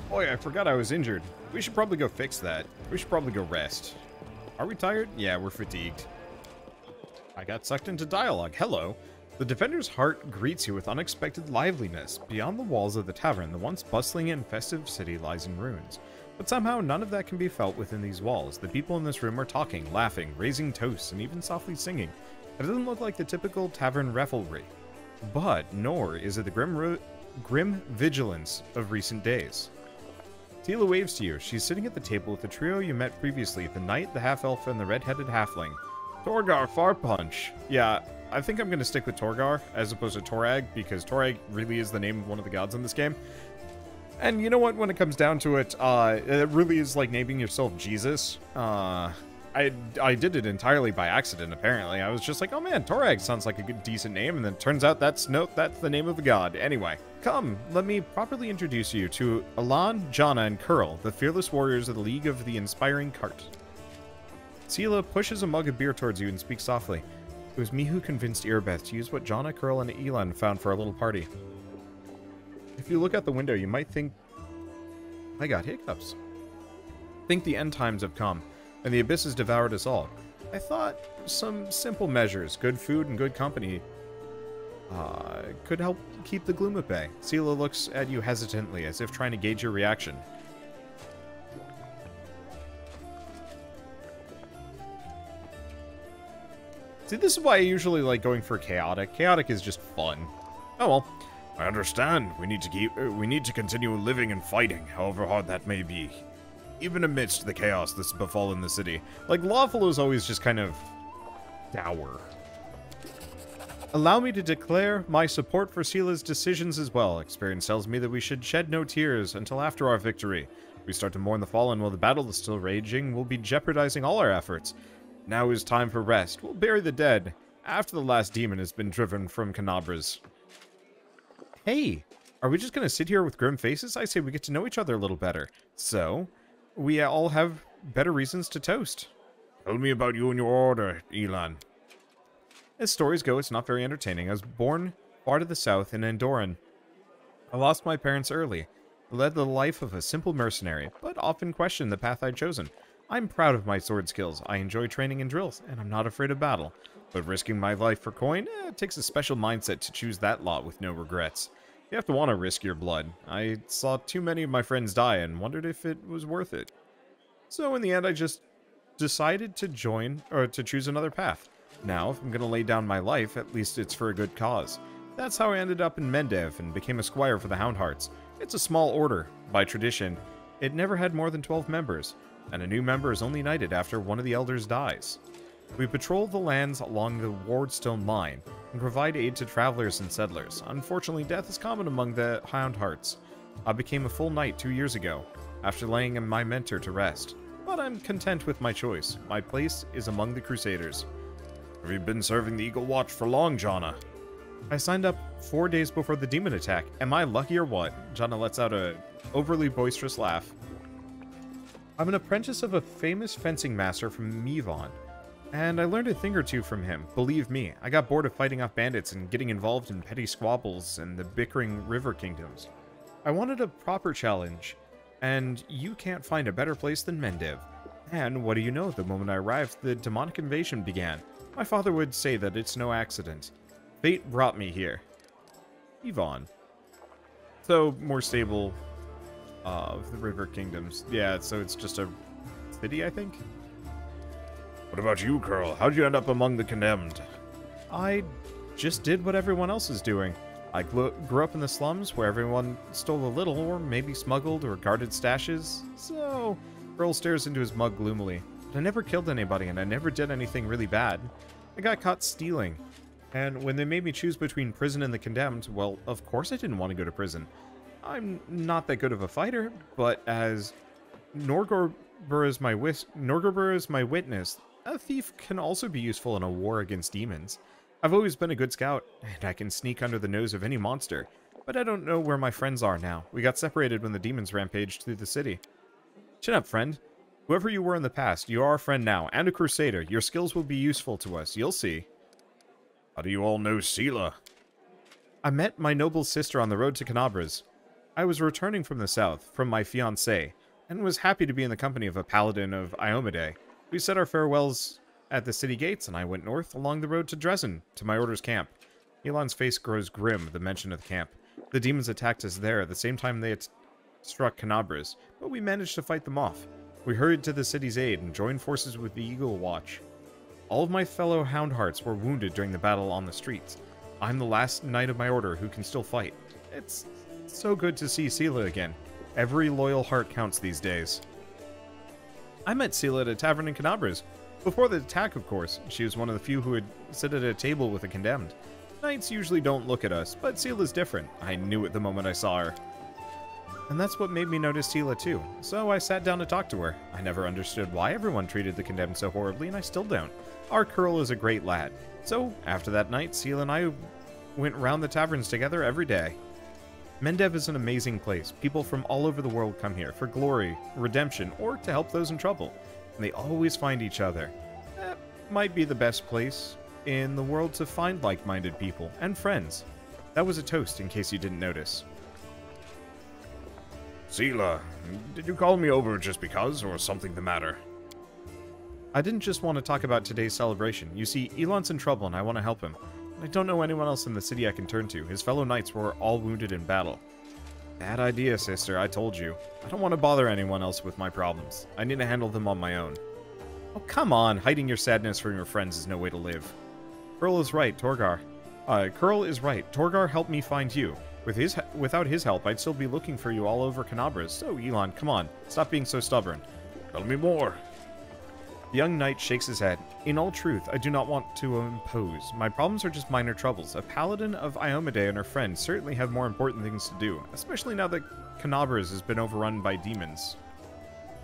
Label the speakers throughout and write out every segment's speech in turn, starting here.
Speaker 1: Boy, I forgot I was injured. We should probably go fix that. We should probably go rest. Are we tired? Yeah, we're fatigued. I got sucked into dialogue. Hello. The defender's heart greets you with unexpected liveliness. Beyond the walls of the tavern, the once bustling and festive city lies in ruins. But somehow none of that can be felt within these walls. The people in this room are talking, laughing, raising toasts, and even softly singing. It doesn't look like the typical tavern revelry. But nor is it the grim vigilance of recent days. Tila waves to you. She's sitting at the table with the trio you met previously, the knight, the half-elf, and the red-headed halfling. Torgar Farpunch. Yeah, I think I'm going to stick with Torgar as opposed to Torag, because Torag really is the name of one of the gods in this game. And you know what, when it comes down to it, it really is like naming yourself Jesus. I did it entirely by accident, apparently. I was just like, oh man, Torag sounds like a good, decent name, and then it turns out that's the name of the god. Anyway, come, let me properly introduce you to Alan, Jana, and Curl, the fearless warriors of the League of the Inspiring Cart. Tila pushes a mug of beer towards you and speaks softly. It was me who convinced Irbeth to use what Jana, Curl, and Elan found for our little party. If you look out the window, you might think... I got hiccups. Think the end times have come, and the abyss has devoured us all. I thought some simple measures, good food and good company, could help keep the gloom at bay. Tila looks at you hesitantly, as if trying to gauge your reaction. See, this is why I usually like going for chaotic. Chaotic is just fun. Oh well. I understand. We need to continue living and fighting, however hard that may be. Even amidst the chaos that's befallen the city. Like, Lawful is always just kind of dour. Allow me to declare my support for Tila's decisions as well. Experience tells me that we should shed no tears until after our victory. We start to mourn the fallen while the battle is still raging. We'll be jeopardizing all our efforts. Now is time for rest. We'll bury the dead after the last demon has been driven from Canabras. Hey, are we just going to sit here with grim faces? I say we get to know each other a little better. So, we all have better reasons to toast. Tell me about you and your order, Elan. As stories go, it's not very entertaining. I was born far to the south in Andoran. I lost my parents early. I led the life of a simple mercenary, but often questioned the path I'd chosen. I'm proud of my sword skills. I enjoy training and drills, and I'm not afraid of battle. But risking my life for coin, it takes a special mindset to choose that lot with no regrets. You have to want to risk your blood. I saw too many of my friends die and wondered if it was worth it. So in the end, I just decided to choose another path. Now, if I'm going to lay down my life, at least it's for a good cause. That's how I ended up in Mendev and became a squire for the Houndhearts. It's a small order. By tradition, it never had more than 12 members, and a new member is only knighted after one of the elders dies. We patrol the lands along the Wardstone line and provide aid to travelers and settlers. Unfortunately, death is common among the Houndhearts. I became a full knight 2 years ago, after laying my mentor to rest. But I'm content with my choice. My place is among the Crusaders. Have you been serving the Eagle Watch for long, Jana? I signed up 4 days before the demon attack. Am I lucky or what? Jana lets out a overly boisterous laugh. I'm an apprentice of a famous fencing master from Mivon, and I learned a thing or two from him. Believe me, I got bored of fighting off bandits and getting involved in petty squabbles and the bickering river kingdoms. I wanted a proper challenge, and you can't find a better place than Mendev. And what do you know, the moment I arrived, the demonic invasion began. My father would say that it's no accident. Fate brought me here. Yvonne. So, more stable of the river kingdoms. Yeah, so it's just a city, I think? What about you, Curl? How'd you end up among the condemned? I just did what everyone else is doing. I grew up in the slums where everyone stole a little, or maybe smuggled or guarded stashes. So, Curl stares into his mug gloomily. But I never killed anybody, and I never did anything really bad. I got caught stealing. And when they made me choose between prison and the condemned, well, of course I didn't want to go to prison. I'm not that good of a fighter, but as Norgor is my witness, a thief can also be useful in a war against demons. I've always been a good scout, and I can sneak under the nose of any monster, but I don't know where my friends are now. We got separated when the demons rampaged through the city. Chin up, friend. Whoever you were in the past, you are a friend now, and a crusader. Your skills will be useful to us, you'll see. How do you all know Sela? I met my noble sister on the road to Canabras. I was returning from the south, from my fiancée, and was happy to be in the company of a paladin of Iomade. We said our farewells at the city gates, and I went north along the road to Dresden, to my order's camp. Elon's face grows grim at the mention of the camp. The demons attacked us there at the same time they had struck Canabras, but we managed to fight them off. We hurried to the city's aid and joined forces with the Eagle Watch. All of my fellow Houndhearts were wounded during the battle on the streets. I'm the last knight of my order who can still fight. It's so good to see Sela again. Every loyal heart counts these days. I met Sela at a tavern in Canabras. Before the attack, of course. She was one of the few who would sit at a table with the condemned. Knights usually don't look at us, but Sela's different. I knew it the moment I saw her. And that's what made me notice Sela too, so I sat down to talk to her. I never understood why everyone treated the condemned so horribly, and I still don't. Our Curl is a great lad. So, after that night, Sela and I went round the taverns together every day. Mendev is an amazing place. People from all over the world come here for glory, redemption, or to help those in trouble. And they always find each other. That might be the best place in the world to find like-minded people and friends. That was a toast, in case you didn't notice.
Speaker 2: Sela, did you call me over just because, or something the matter?
Speaker 1: I didn't just want to talk about today's celebration. You see, Elon's in trouble and I want to help him. I don't know anyone else in the city I can turn to. His fellow knights were all wounded in battle. Bad idea, sister, I told you. I don't want to bother anyone else with my problems. I need to handle them on my own. Oh, come on. Hiding your sadness from your friends is no way to live. Curl is right, Torgar. Curl is right. Torgar helped me find you. Without his help, I'd still be looking for you all over Canabras. So, Elon, come on. Stop being so stubborn.
Speaker 2: Tell me more.
Speaker 1: The young knight shakes his head. In all truth, I do not want to impose. My problems are just minor troubles. A paladin of Iomade and her friends certainly have more important things to do, especially now that Canabras has been overrun by demons.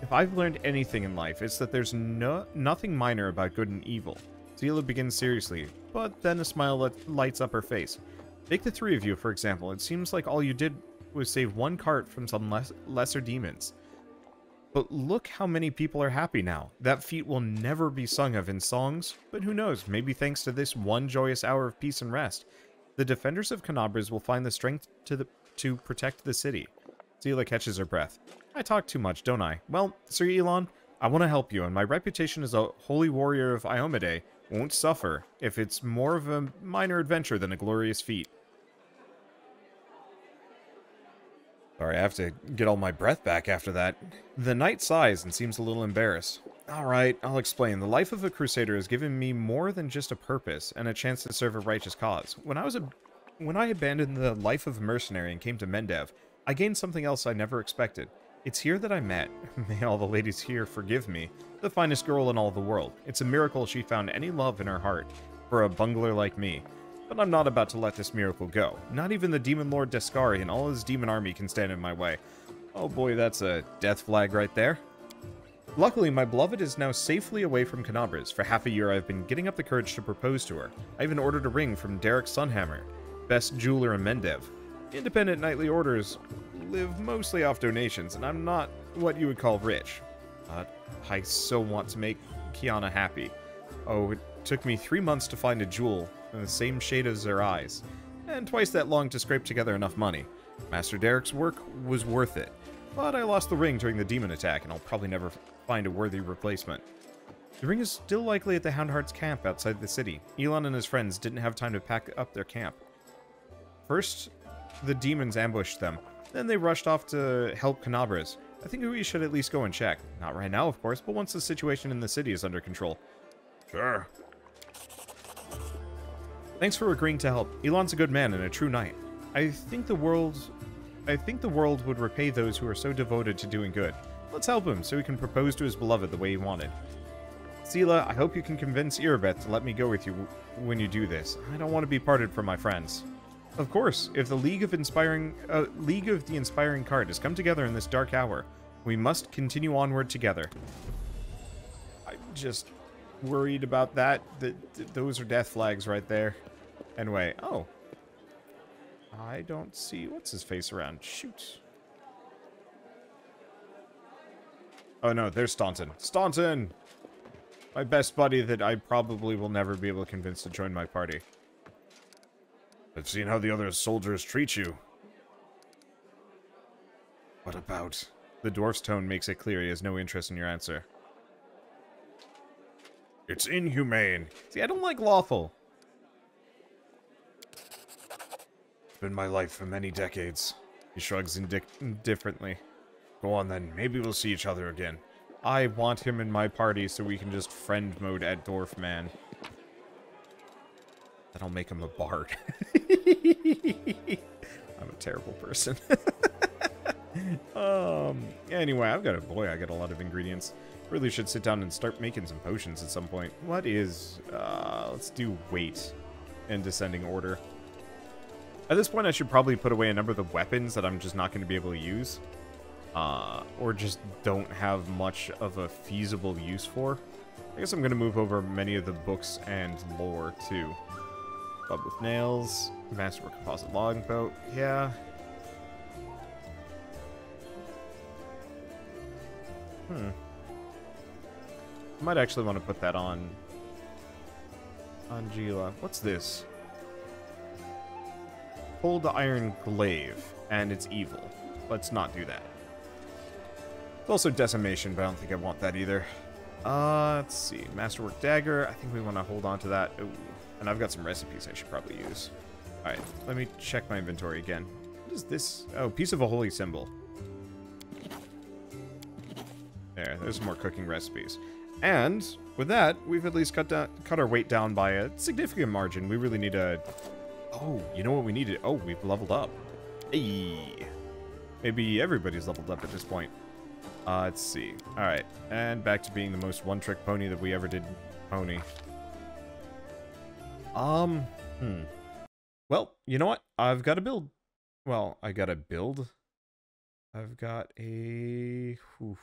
Speaker 1: If I've learned anything in life, it's that there's nothing minor about good and evil. Sela begins seriously, but then a smile lights up her face. Take the three of you, for example. It seems like all you did was save one cart from some lesser demons. But look how many people are happy now. That feat will never be sung of in songs, but who knows, maybe thanks to this one joyous hour of peace and rest, the defenders of Canabras will find the strength to protect the city. Sela catches her breath. I talk too much, don't I? Well, Sir Elon, I want to help you, and my reputation as a holy warrior of Iomade won't suffer if it's more of a minor adventure than a glorious feat. Sorry, I have to get all my breath back after that. The knight sighs and seems a little embarrassed. Alright, I'll explain. The life of a crusader has given me more than just a purpose and a chance to serve a righteous cause. When I abandoned the life of a mercenary and came to Mendev, I gained something else I never expected. It's here that I met, may all the ladies here forgive me, the finest girl in all the world. It's a miracle she found any love in her heart for a bungler like me. But I'm not about to let this miracle go. Not even the Demon Lord Deskari and all his demon army can stand in my way. Oh boy, that's a death flag right there. Luckily, my beloved is now safely away from Canabras. For half a year, I've been getting up the courage to propose to her. I even ordered a ring from Derek Sunhammer, best jeweler in Mendev. Independent knightly orders live mostly off donations, and I'm not what you would call rich. But I so want to make Kiana happy. Oh, it took me 3 months to find a jewel in the same shade as her eyes, and twice that long to scrape together enough money. Master Derek's work was worth it, but I lost the ring during the demon attack, and I'll probably never find a worthy replacement. The ring is still likely at the Houndheart's camp outside the city. Elon and his friends didn't have time to pack up their camp. First, the demons ambushed them, then they rushed off to help Canabras. I think we should at least go and check. Not right now, of course, but once the situation in the city is under control.
Speaker 2: Sure.
Speaker 1: Thanks for agreeing to help. Elon's a good man and a true knight. I think the world would repay those who are so devoted to doing good. Let's help him so he can propose to his beloved the way he wanted. Sela, I hope you can convince Irabeth to let me go with you when you do this. I don't want to be parted from my friends. Of course, if the League of the Inspiring Card has come together in this dark hour, we must continue onward together. I'm just worried about that. Those are death flags right there. Anyway, oh. I don't see... What's his face around? Shoot. Oh no, there's Staunton. Staunton! My best buddy that I probably will never be able to convince to join my party.
Speaker 2: I've seen how the other soldiers treat you.
Speaker 1: What about? The dwarf's tone makes it clear he has no interest in your answer.
Speaker 2: It's inhumane.
Speaker 1: See, I don't like lawful.
Speaker 2: It's been my life for many decades.
Speaker 1: He shrugs indifferently.
Speaker 2: Go on then, maybe we'll see each other again.
Speaker 1: I want him in my party so we can just friend mode at Dwarf Man. Then I'll make him a bard. I'm a terrible person. Anyway, I got a lot of ingredients. Really should sit down and start making some potions at some point. What is, let's do weight in descending order. At this point, I should probably put away a number of the weapons that I'm just not going to be able to use. Or just don't have much of a feasible use for. I guess I'm going to move over many of the books and lore, too. Bub with Nails, Masterwork Composite Longboat, yeah. I might actually want to put that on Gila. What's this? Cold Iron Glaive, and it's evil. Let's not do that. It's also Decimation, but I don't think I want that either. Let's see. Masterwork Dagger, I think we want to hold on to that. Ooh. And I've got some recipes I should probably use. Alright, let me check my inventory again. What is this? Oh, Piece of a Holy Symbol. There's some more cooking recipes. And with that, we've at least cut our weight down by a significant margin. We really need a... Oh, you know what we needed? Oh, we've leveled up. Hey. Maybe everybody's leveled up at this point. Let's see. Alright, and back to being the most one-trick pony that we ever did pony. Well, you know what? I've got to build. Well, I got to build. I've got a... Oof.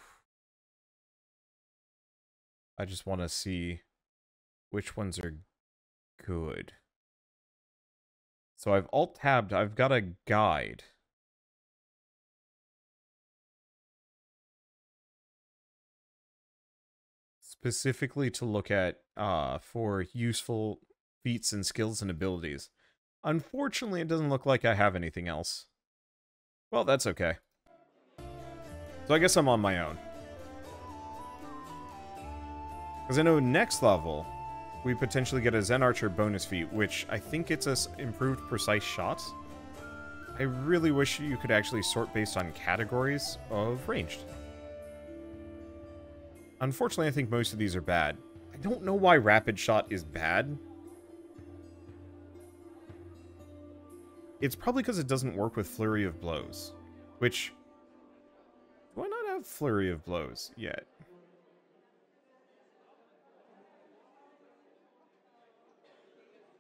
Speaker 1: I just want to see which ones are good. So I've alt-tabbed. I've got a guide. Specifically to look at for useful feats and skills and abilities. Unfortunately, it doesn't look like I have anything else. Well, that's okay. So I guess I'm on my own. Because I know next level, we potentially get a Zen Archer bonus feat, which I think gets us improved precise shots. I really wish you could actually sort based on categories of ranged. Unfortunately, I think most of these are bad. I don't know why Rapid Shot is bad. It's probably because it doesn't work with Flurry of Blows. Which... Do I not have Flurry of Blows yet?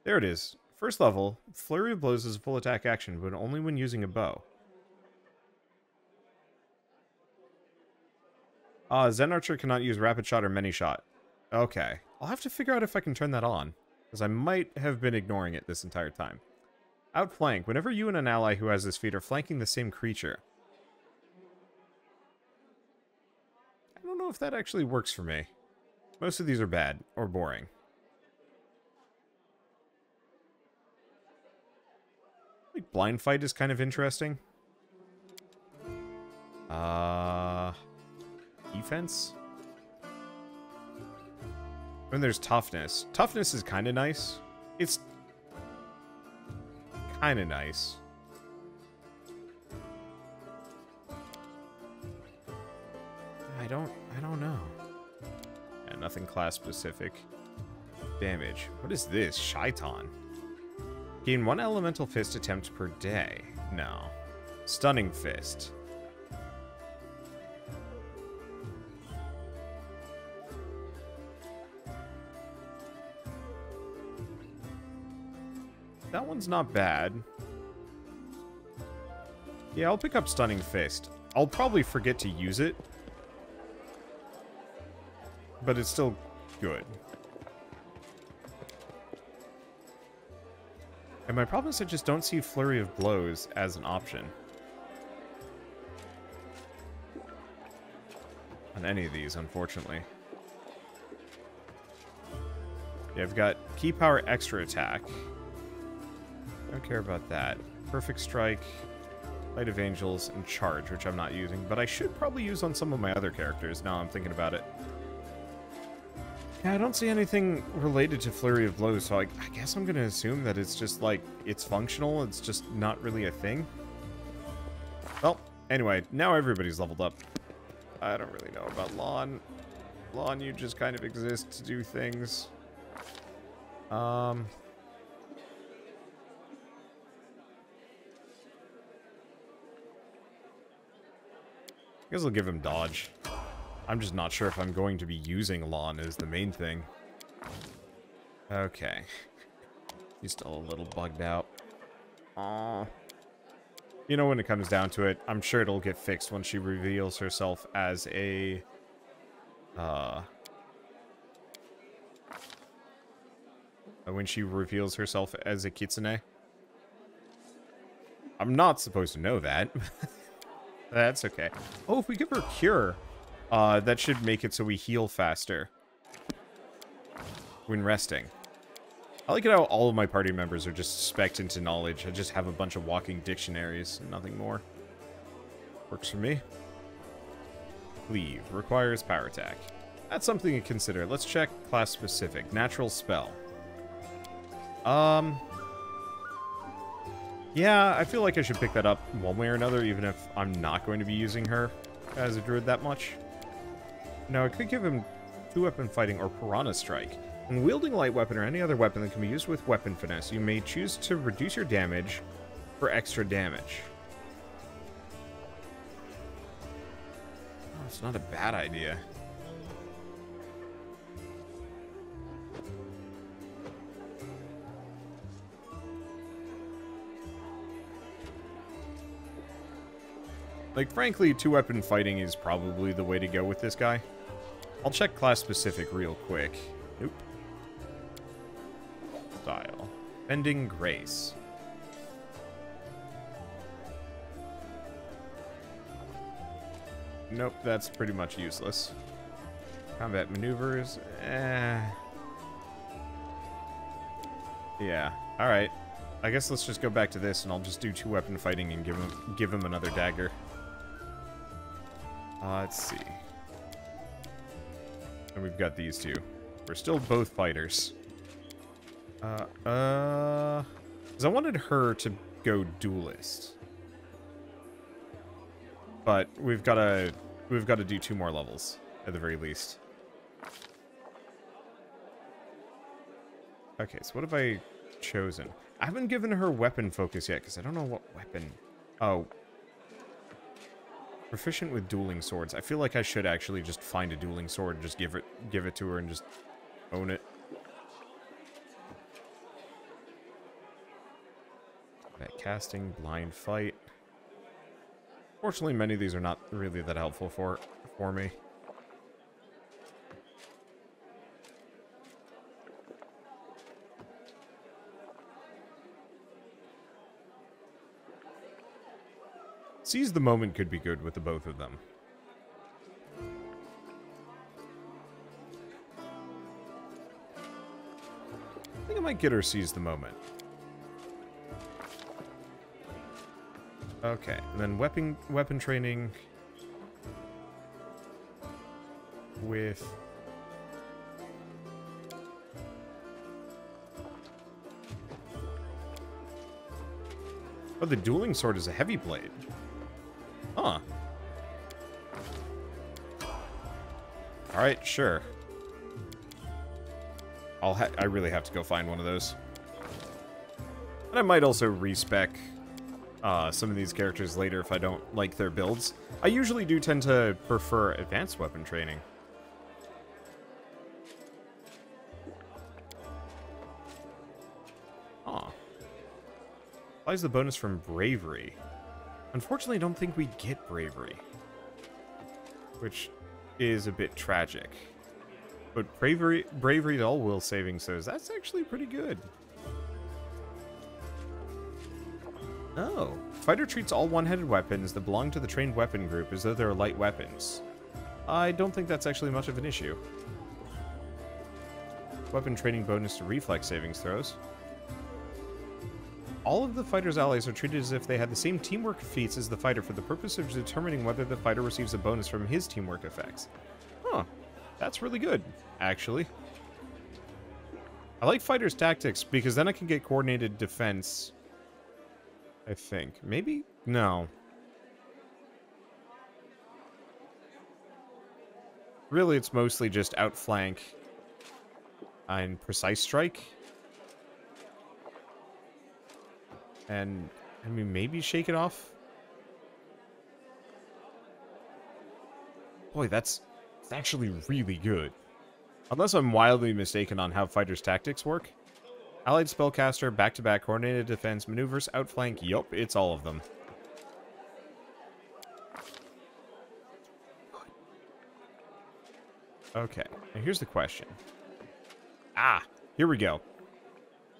Speaker 1: There it is. First level, Flurry of Blows is a full attack action, but only when using a bow. Zen Archer cannot use Rapid Shot or Many Shot. Okay. I'll have to figure out if I can turn that on, because I might have been ignoring it this entire time. Outflank. Whenever you and an ally who has this feat are flanking the same creature. I don't know if that actually works for me. Most of these are bad, or boring. Like, Blind Fight is kind of interesting. Defense? And there's Toughness. Toughness is kind of nice. It's kind of nice. I don't know. Yeah, nothing class specific. Damage. What is this? Shaitan. Gain 1 elemental fist attempt per day. No. Stunning Fist. That one's not bad. Yeah, I'll pick up Stunning Fist. I'll probably forget to use it. But it's still good. And my problem is I just don't see Flurry of Blows as an option. On any of these, unfortunately. Yeah, I've got Key Power Extra Attack. Don't care about that. Perfect Strike. Light of Angels, and Charge, which I'm not using, but I should probably use on some of my other characters now I'm thinking about it. Yeah, I don't see anything related to Flurry of Blows, so I guess I'm going to assume that it's just, like, it's functional, it's just not really a thing. Well, anyway, now everybody's leveled up. I don't really know about Lon. Lon, you just kind of exist to do things. I guess I'll give him dodge. I'm just not sure if I'm going to be using Lon as the main thing. Okay. He's still a little bugged out. Aww. You know, when it comes down to it, I'm sure it'll get fixed when she reveals herself as a... when she reveals herself as a kitsune. I'm not supposed to know that. That's okay. Oh, if we give her Cure, that should make it so we heal faster when resting. I like it how all of my party members are just spec'd into knowledge. I just have a bunch of walking dictionaries and nothing more. Works for me. Cleave. Requires power attack. That's something to consider. Let's check class specific. Natural spell. Yeah, I feel like I should pick that up one way or another, even if I'm not going to be using her as a druid that much. Now, I could give him 2-weapon fighting or Piranha Strike. When wielding a light weapon or any other weapon that can be used with weapon finesse, you may choose to reduce your damage for extra damage. Oh, it's not a bad idea. Like, frankly, 2-weapon fighting is probably the way to go with this guy. I'll check class specific real quick. Nope. Style. Bending Grace. Nope, that's pretty much useless. Combat maneuvers. Yeah, alright. I guess let's just go back to this and I'll just do 2-weapon fighting and give him another dagger. Let's see. And we've got these two. We're still both fighters. Because I wanted her to go duelist. But we've got to do 2 more levels at the very least. Okay, so what have I chosen? I haven't given her weapon focus yet because I don't know what weapon. Oh. Proficient with dueling swords. I feel like I should actually just find a dueling sword and just give it to her and just own it. Combat casting, blind fight. Fortunately, many of these are not really that helpful for me. Seize the moment could be good with the both of them. I think I might get her seize the moment. Okay, and then weapon training with oh, the dueling sword is a heavy blade. Huh. Alright, sure. I really have to go find one of those. And I might also respec some of these characters later if I don't like their builds. I usually do tend to prefer advanced weapon training. Huh. Applies the bonus from Bravery. Unfortunately, I don't think we get Bravery, which is a bit tragic. But Bravery to all will saving throws, that's actually pretty good. Oh. Fighter treats all one-handed weapons that belong to the trained weapon group as though they're light weapons. I don't think that's actually much of an issue. Weapon training bonus to reflex savings throws. All of the fighter's allies are treated as if they had the same teamwork feats as the fighter for the purpose of determining whether the fighter receives a bonus from his teamwork effects. Huh. That's really good, actually. I like fighter's tactics because then I can get coordinated defense. I think. Maybe? No. Really, it's mostly just outflank and precise strike. And, I mean, maybe shake it off? Boy, that's actually really good. Unless I'm wildly mistaken on how fighters' tactics work. Allied spellcaster, back-to-back, coordinated defense, maneuvers, outflank. Yup, it's all of them. Okay, now here's the question. Ah, here we go.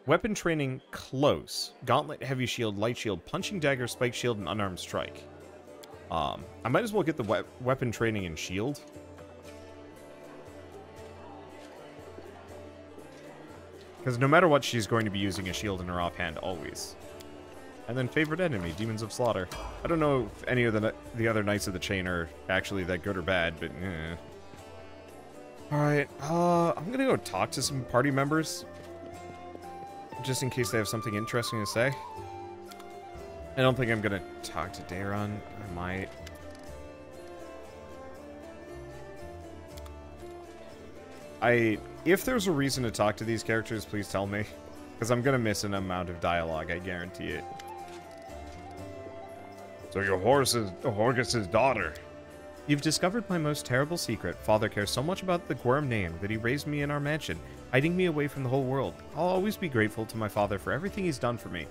Speaker 1: Weapon training, close. Gauntlet, heavy shield, light shield, punching dagger, spike shield, and unarmed strike. I might as well get the weapon training and shield. Because no matter what, she's going to be using a shield in her offhand, always. And then favorite enemy, Demons of Slaughter. I don't know if any of the other Knights of the Chain are actually that good or bad, but eh. Alright, I'm gonna go talk to some party members. Just in case they have something interesting to say. I don't think I'm gonna talk to Daron. I might. If there's a reason to talk to these characters, please tell me. Because I'm gonna miss an amount of dialogue, I guarantee it.
Speaker 2: So your horse is Horgus' daughter.
Speaker 1: You've discovered my most terrible secret. Father cares so much about the Gwyrm name that he raised me in our mansion, hiding me away from the whole world. I'll always be grateful to my father for everything he's done for me,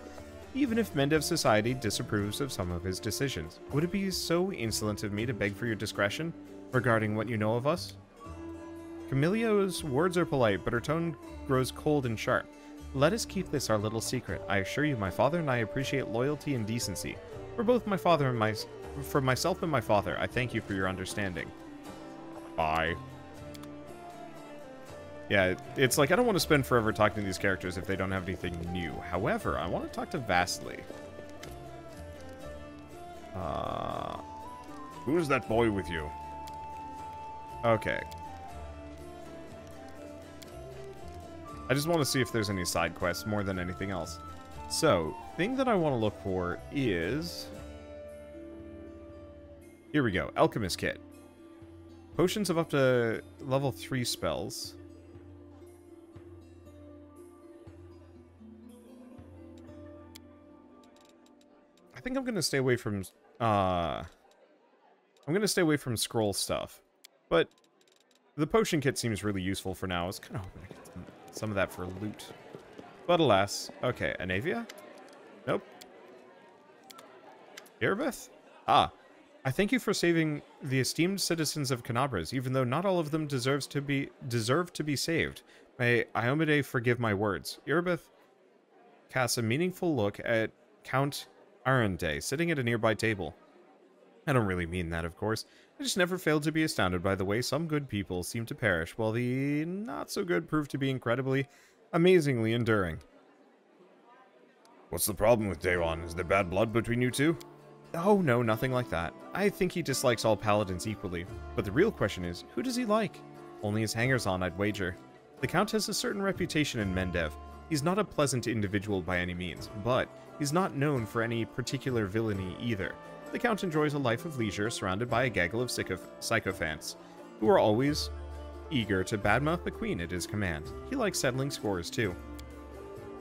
Speaker 1: even if Mendev society disapproves of some of his decisions. Would it be so insolent of me to beg for your discretion regarding what you know of us? Camillio's words are polite, but her tone grows cold and sharp. Let us keep this our little secret. I assure you, my father and I appreciate loyalty and decency. For both my father and for myself and my father, I thank you for your understanding.
Speaker 2: Bye.
Speaker 1: Yeah, it's like I don't want to spend forever talking to these characters if they don't have anything new. However, I want to talk to Vasily.
Speaker 2: Who is that boy with you?
Speaker 1: Okay. I just want to see if there's any side quests more than anything else. So, thing that I want to look for is... Here we go. Alchemist Kit. Potions of up to level 3 spells. I think I'm going to stay away from... I'm going to stay away from scroll stuff. But the potion kit seems really useful for now. I was kind of hoping I could get some of that for loot. But alas. Okay, Anavia? Nope. Irabeth? Ah. I thank you for saving the esteemed citizens of Canabras, even though not all of them deserve to be saved. May Iomade forgive my words. Irabeth casts a meaningful look at Count Arende, sitting at a nearby table. I don't really mean that, of course. I just never failed to be astounded by the way some good people seem to perish, while the not-so-good prove to be incredibly, amazingly enduring.
Speaker 2: What's the problem with Daron? Is there bad blood between you two?
Speaker 1: Oh, no, nothing like that. I think he dislikes all paladins equally. But the real question is, who does he like? Only his hangers-on, I'd wager. The Count has a certain reputation in Mendev. He's not a pleasant individual by any means, but he's not known for any particular villainy either. The Count enjoys a life of leisure surrounded by a gaggle of sycophants, who are always eager to badmouth the Queen at his command. He likes settling scores, too.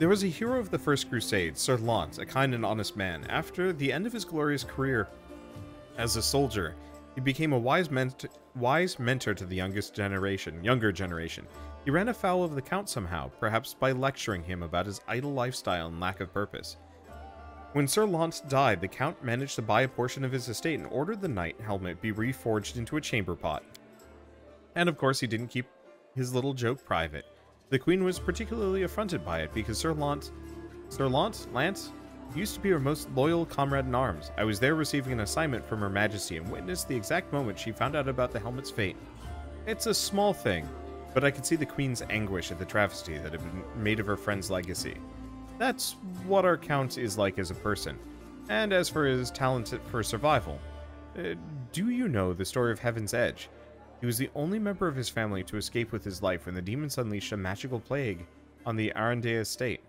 Speaker 1: There was a hero of the First Crusade, Sir Lant, a kind and honest man. After the end of his glorious career as a soldier, he became a wise mentor to the younger generation. He ran afoul of the Count somehow, perhaps by lecturing him about his idle lifestyle and lack of purpose. When Sir Lant died, the Count managed to buy a portion of his estate and ordered the knight helmet be reforged into a chamber pot. And of course, he didn't keep his little joke private. The Queen was particularly affronted by it because Sir Lance, used to be her most loyal comrade in arms. I was there receiving an assignment from Her Majesty and witnessed the exact moment she found out about the helmet's fate. It's a small thing, but I could see the Queen's anguish at the travesty that had been made of her friend's legacy. That's what our Count is like as a person. And as for his talent for survival, do you know the story of Heaven's Edge? He was the only member of his family to escape with his life when the demons unleashed a magical plague on the Arendelle estate.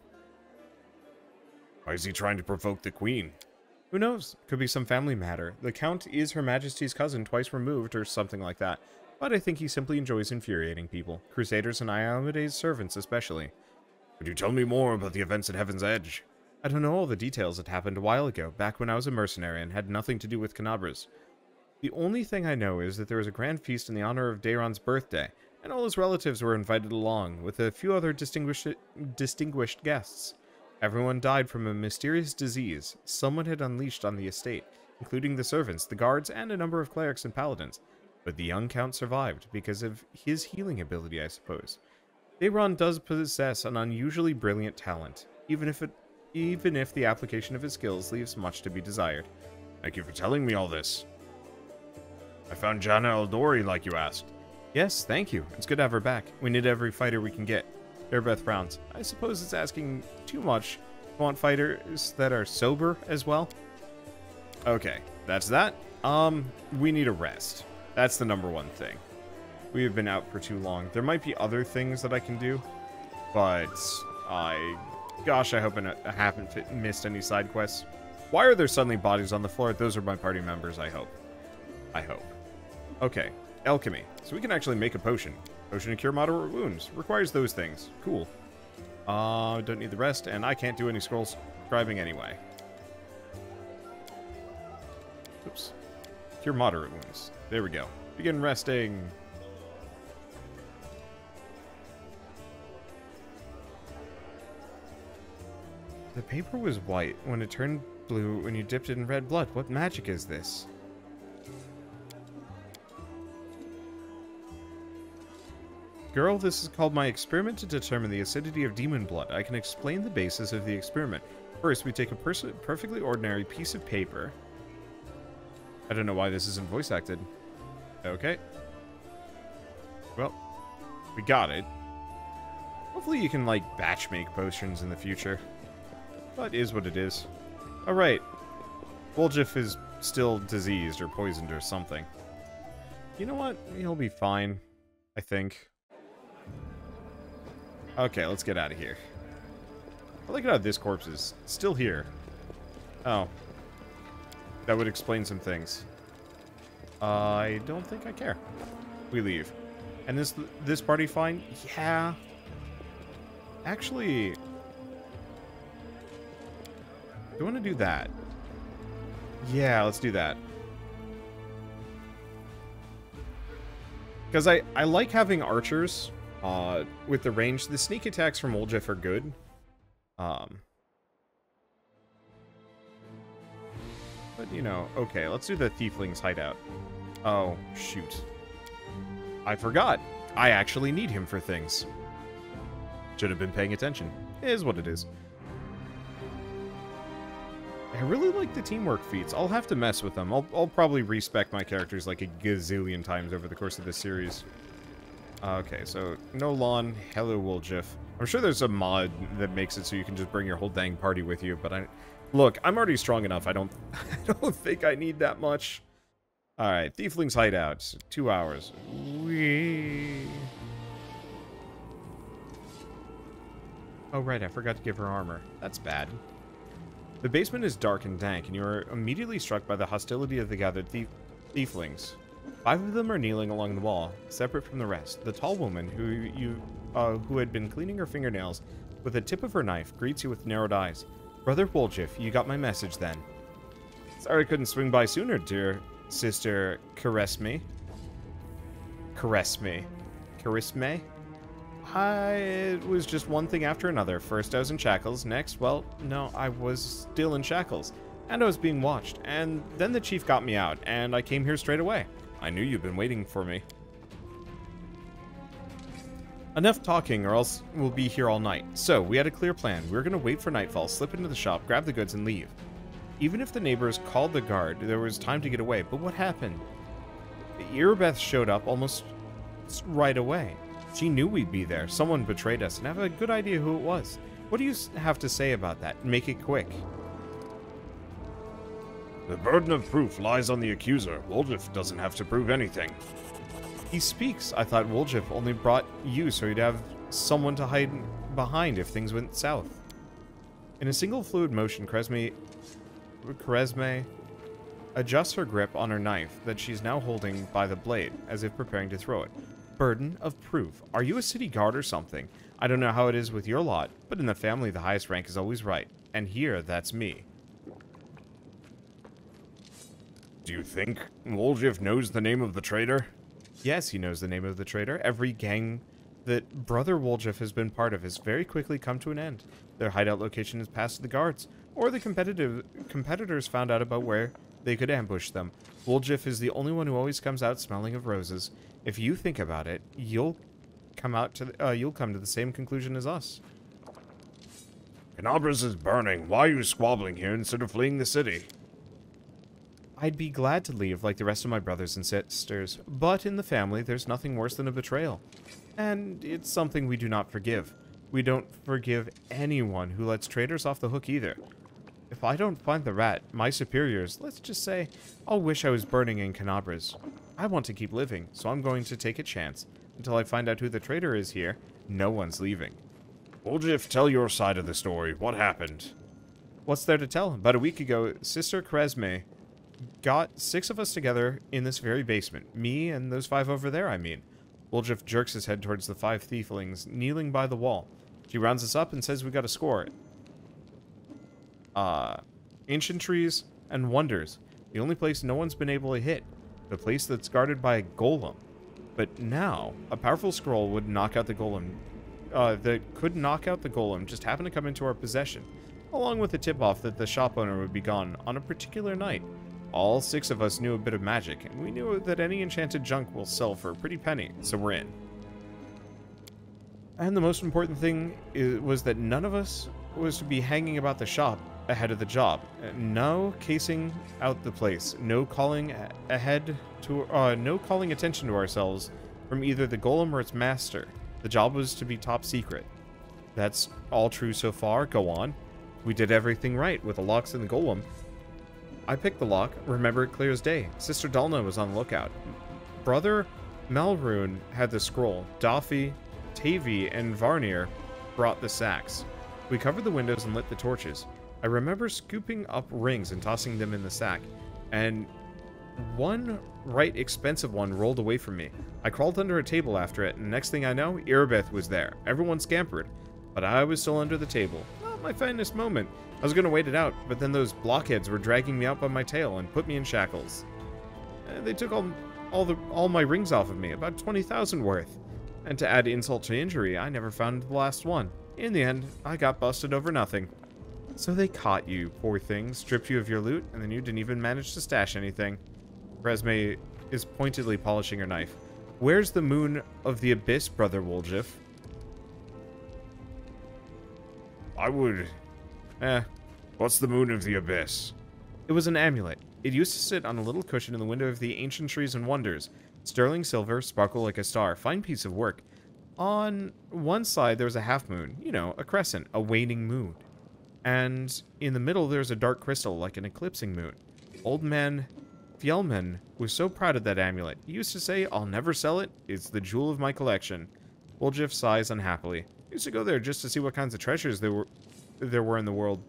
Speaker 2: Why is he trying to provoke the queen?
Speaker 1: Who knows? Could be some family matter. The Count is Her Majesty's cousin twice removed or something like that. But I think he simply enjoys infuriating people. Crusaders and Iomede's servants especially.
Speaker 2: Could you tell me more about the events at Heaven's Edge?
Speaker 1: I don't know all the details. It happened a while ago, back when I was a mercenary and had nothing to do with Canabras. The only thing I know is that there was a grand feast in the honor of Dayron's birthday, and all his relatives were invited along, with a few other distinguished guests. Everyone died from a mysterious disease someone had unleashed on the estate, including the servants, the guards, and a number of clerics and paladins. But the young Count survived, because of his healing ability, I suppose. Dayron does possess an unusually brilliant talent, even if the application of his skills leaves much to be desired.
Speaker 2: Thank you for telling me all this. I found Jana Eldori like you asked.
Speaker 1: Yes, thank you. It's good to have her back. We need every fighter we can get. Airbeth frowns. I suppose it's asking too much. I want fighters that are sober as well. Okay, that's that. We need a rest. That's the #1 thing. We have been out for too long. There might be other things that I can do, but gosh, I hope I haven't missed any side quests. Why are there suddenly bodies on the floor? Those are my party members, I hope. Okay, alchemy. So we can actually make a potion. Potion to cure moderate wounds. Requires those things. Cool. Don't need the rest, and I can't do any scroll scribing anyway. Oops. Cure moderate wounds. There we go. Begin resting. The paper was white when it turned blue when you dipped it in red blood. What magic is this? Girl, this is called my experiment to determine the acidity of demon blood. I can explain the basis of the experiment. First, we take a perfectly ordinary piece of paper. I don't know why this isn't voice acted. Okay. Well, we got it. Hopefully you can, like, batch make potions in the future. But it is what it is. Alright. Woljif is still diseased or poisoned or something. You know what? He'll be fine, I think. Okay, let's get out of here. I like how this corpse is still here. Oh. That would explain some things. I don't think I care. We leave. And this party fine? Yeah. Actually, do you want to do that? Yeah, let's do that. Because I like having archers with the range. The sneak attacks from Woljif are good. But, you know, okay, let's do the Thieflings Hideout. Oh, shoot. I forgot. I actually need him for things. Should have been paying attention. It is what it is. I really like the teamwork feats. I'll have to mess with them. I'll probably respec my characters like a gazillion times over the course of this series. Okay, so no lawn. Hello, Woljif. I'm sure there's a mod that makes it so you can just bring your whole dang party with you, but look, I'm already strong enough. I don't think I need that much. All right, Thieflings Hideout. 2 hours. Whee. Oh, right, I forgot to give her armor. That's bad. The basement is dark and dank, and you are immediately struck by the hostility of the gathered Thieflings. 5 of them are kneeling along the wall, separate from the rest. The tall woman, who had been cleaning her fingernails with the tip of her knife, greets you with narrowed eyes. Brother Woljif, you got my message then. Sorry I couldn't swing by sooner, dear sister Caresme. Caresme. It was just one thing after another. First I was in shackles, next, well, no, I was still in shackles. And I was being watched, and then the chief got me out, and I came here straight away. I knew you'd been waiting for me. Enough talking, or else we'll be here all night. So, we had a clear plan. We were going to wait for nightfall, slip into the shop, grab the goods, and leave. Even if the neighbors called the guard, there was time to get away. But what happened? Erebeth showed up almost right away. She knew we'd be there. Someone betrayed us, and I have a good idea who it was. What do you have to say about that? Make it quick.
Speaker 2: The burden of proof lies on the accuser. Woljif doesn't have to prove anything.
Speaker 1: He speaks. I thought Woljif only brought you so he'd have someone to hide behind if things went south. In a single fluid motion, Kresme adjusts her grip on her knife that she's now holding by the blade, as if preparing to throw it. Burden of proof. Are you a city guard or something? I don't know how it is with your lot, but in the family the highest rank is always right. And here, that's me.
Speaker 2: Do you think Woljif knows the name of the traitor?
Speaker 1: Yes, he knows the name of the traitor. Every gang that Brother Woljif has been part of has very quickly come to an end. Their hideout location is passed to the guards, or the competitors found out about where they could ambush them. Woljif is the only one who always comes out smelling of roses. If you think about it, you'll come to the same conclusion as us.
Speaker 2: Canabras is burning. Why are you squabbling here instead of fleeing the city?
Speaker 1: I'd be glad to leave like the rest of my brothers and sisters, but in the family there's nothing worse than a betrayal. And it's something we do not forgive. We don't forgive anyone who lets traitors off the hook either. If I don't find the rat, my superiors, let's just say, I'll wish I was burning in Canabras. I want to keep living, so I'm going to take a chance. Until I find out who the traitor is here, no one's leaving.
Speaker 2: Woljif, tell your side of the story. What happened?
Speaker 1: What's there to tell? About a week ago, Sister Kresme got 6 of us together in this very basement. Me and those 5 over there, I mean. Woljif jerks his head towards the 5 thieflings kneeling by the wall. She rounds us up and says we got to score it. Ancient trees and wonders. The only place no one's been able to hit. The place that's guarded by a golem. But now, a powerful scroll would knock out the golem. That could knock out the golem just happened to come into our possession, along with a tip-off that the shop owner would be gone on a particular night. All 6 of us knew a bit of magic, and we knew that any enchanted junk will sell for a pretty penny, so we're in. And the most important thing was that none of us was to be hanging about the shop ahead of the job. No casing out the place, no calling attention to ourselves from either the golem or its master. The job was to be top secret. That's all true so far. Go on. We did everything right with the locks and the golem. I picked the lock, remember it clear as day. Sister Dalna was on the lookout. Brother Melrune had the scroll. Daffy, Tavi, and Varnir brought the sacks. We covered the windows and lit the torches. I remember scooping up rings and tossing them in the sack, and one right expensive one rolled away from me. I crawled under a table after it, and next thing I know, Irbeth was there. Everyone scampered, but I was still under the table. Not my finest moment. I was going to wait it out, but then those blockheads were dragging me out by my tail and put me in shackles. They took all my rings off of me, about 20,000 worth. And to add insult to injury, I never found the last one. In the end, I got busted over nothing. So they caught you, poor thing, stripped you of your loot, and then you didn't even manage to stash anything. Kresme is pointedly polishing her knife. Where's the moon of the abyss, Brother Woljif?
Speaker 2: What's the moon of the abyss?
Speaker 1: It was an amulet. It used to sit on a little cushion in the window of the Ancient Trees and Wonders. Sterling silver, sparkle like a star. Fine piece of work. On one side, there was a half moon. You know, a crescent, a waning moon. And in the middle, there's a dark crystal, like an eclipsing moon. Old man Fjellman was so proud of that amulet. He used to say, I'll never sell it. It's the jewel of my collection. Woljif sighs unhappily. He used to go there just to see what kinds of treasures there were in the world.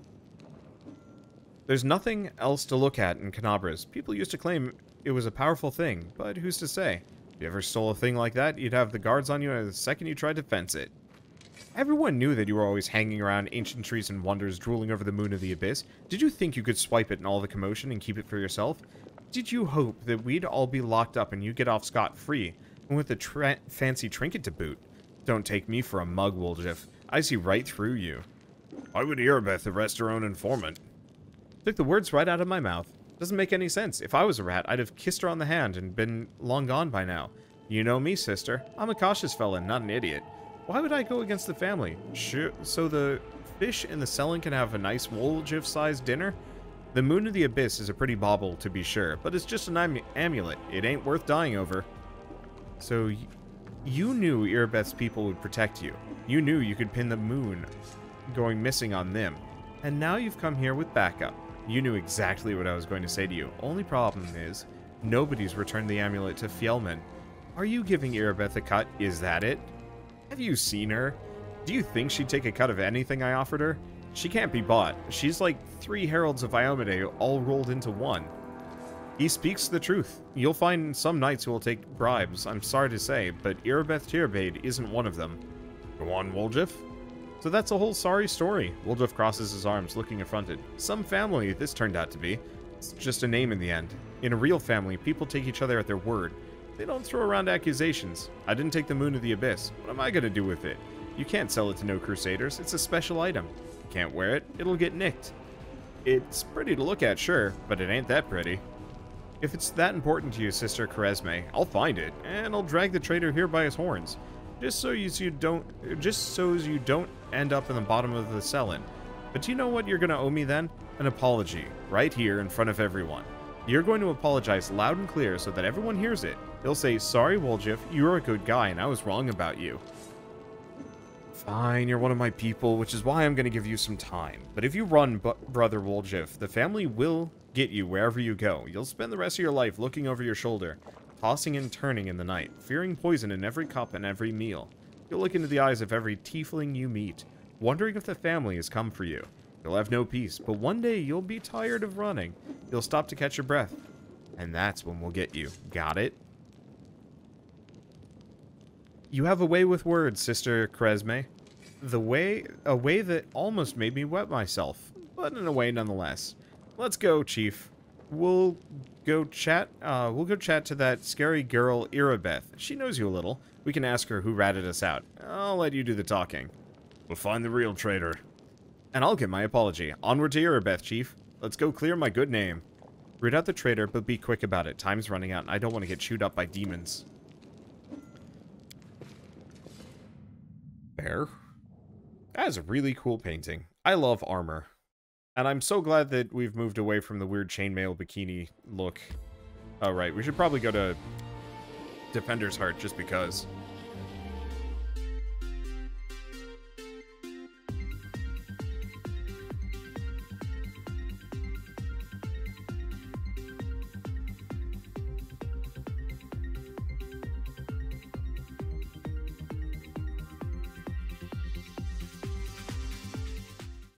Speaker 1: There's nothing else to look at in Canabras. People used to claim it was a powerful thing, but who's to say? If you ever stole a thing like that, you'd have the guards on you the second you tried to fence it. Everyone knew that you were always hanging around Ancient Trees and Wonders, drooling over the moon of the abyss. Did you think you could swipe it in all the commotion and keep it for yourself? Did you hope that we'd all be locked up and you get off scot-free, and with a fancy trinket to boot? Don't take me for a mug, Woljif. I see right through you.
Speaker 2: Why would Irbeth arrest her own informant?
Speaker 1: Took the words right out of my mouth. Doesn't make any sense. If I was a rat, I'd have kissed her on the hand and been long gone by now. You know me, sister. I'm a cautious fella, not an idiot. Why would I go against the family? Sure, so the fish in the cellar can have a nice Woljif-sized dinner? The moon of the abyss is a pretty bauble, to be sure, but it's just an amulet. It ain't worth dying over. So, you knew Irbeth's people would protect you. You knew you could pin the moon going missing on them. And now you've come here with backup. You knew exactly what I was going to say to you. Only problem is, nobody's returned the amulet to Fjellman. Are you giving Irabeth a cut? Is that it? Have you seen her? Do you think she'd take a cut of anything I offered her? She can't be bought. She's like 3 Heralds of Iomade all rolled into one. He speaks the truth. You'll find some knights who will take bribes, I'm sorry to say, but Irabeth Tierbade isn't one of them. Go on, Woljif. So that's a whole sorry story. Woljif crosses his arms, looking affronted. Some family this turned out to be. It's just a name in the end. In a real family, people take each other at their word. They don't throw around accusations. I didn't take the Moon of the Abyss. What am I going to do with it? You can't sell it to no Crusaders. It's a special item. You can't wear it. It'll get nicked. It's pretty to look at, sure, but it ain't that pretty. If it's that important to you, Sister Kresme, I'll find it, and I'll drag the traitor here by his horns. Just so you don't end up in the bottom of the Cellin. But do you know what you're going to owe me then? An apology, right here in front of everyone. You're going to apologize loud and clear so that everyone hears it. They'll say, sorry, Woljif, you're a good guy and I was wrong about you. Fine, you're one of my people, which is why I'm going to give you some time. But if you run, Brother Woljif, the family will get you wherever you go. You'll spend the rest of your life looking over your shoulder, tossing and turning in the night, fearing poison in every cup and every meal. You'll look into the eyes of every tiefling you meet, wondering if the family has come for you. You'll have no peace, but one day you'll be tired of running. You'll stop to catch your breath, and that's when we'll get you. Got it? You have a way with words, Sister Kresme. A way that almost made me wet myself, but in a way nonetheless. Let's go, Chief. We'll go chat to that scary girl, Irabeth. She knows you a little. We can ask her who ratted us out. I'll let you do the talking. We'll find the real traitor. And I'll give my apology. Onward to Irabeth, Chief. Let's go clear my good name. Root out the traitor, but be quick about it. Time's running out, and I don't want to get chewed up by demons. Bear? That is a really cool painting. I love armor. And I'm so glad that we've moved away from the weird chainmail bikini look. Oh, right. We should probably go to Defender's Heart just because.